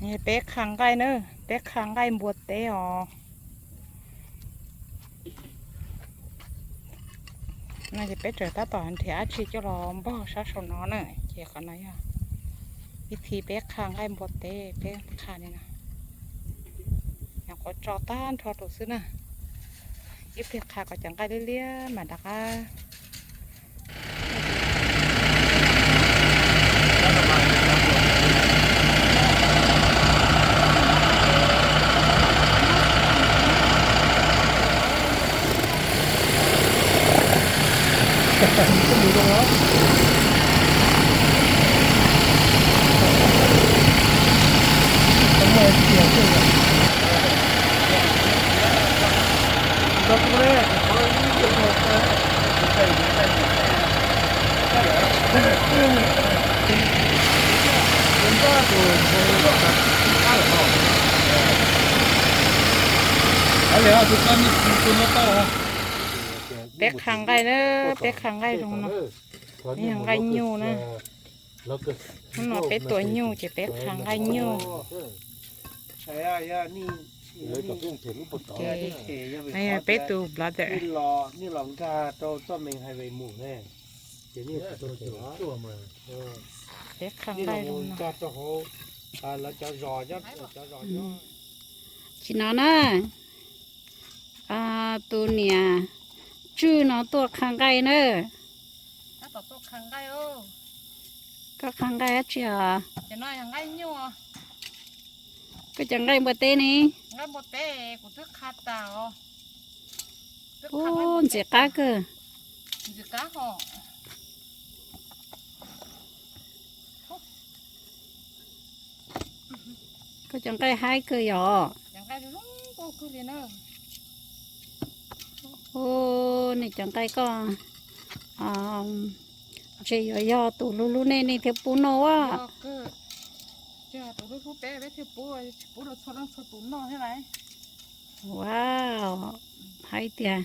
นี่เป๊กขังไก่เนอะเป๊กขังไก่บวชเต๋อน่าจะเป๊กเจอตาต่ออันที่อาชีพจะรอบ่ชาชนน้อเนอะเกี่ยวกันไหนอ่ะวิธีเป๊กขังไก่บวชเต๋เป๊กขานี่นะอยากก็จอต้านทอตัวซื้อนะยิบเป๊กขาก็จังไก่เลี้ยๆมาดักอ่ะก็มีตรงนั้นทำไมเสียงเสียงก็เร่ก็ยิ่งจะโดนใส่ใส่เป็นบ้าตัวตัวข้าวหอมอะไรอ่ะทุกท่านนี่คุณมาต่อเป๊กขังไก่เนอะเป๊กขังไก่ตรงนั้นนี่ขังไก่ยูนะมันมาเป็ดตัวยูจะเป็ดขังไก่ยูใช่อ่ะนี่นี่เป็ดตัวบลัดเดอร์นี่หลงกาโตต้นเมงไฮเวย์หมู่แน่เดี๋ยวนี้ตัวมาเป็ดขังไก่ตรงนั้นจะโตโหแล้วจะรอจะรอchị nói nè tôi nè chứ nó tôi khang gai nữa ถ้าต่อตัวขังไก่โอ้ có khang gai hết chưa จะน้อยขังไก่ยูอ่ะ cái chẳng gai bờ tê này งั้นบดเต้กูทึกขาดตาอ๋อ ô chỉ cá cơ จะก้าห่อ có chẳng gai hai cơ giò อย่างไก่ลุงกูคือเรียนเนอะ ô này chẳng gai có chỉ giò tụ lu lu này này theo bún nó ก็ á คือเจ้าตัวลูกเป๊ะเว้ยที่ปูปูเราชดตุ่นนอนใช่ไหม wow hay tiệt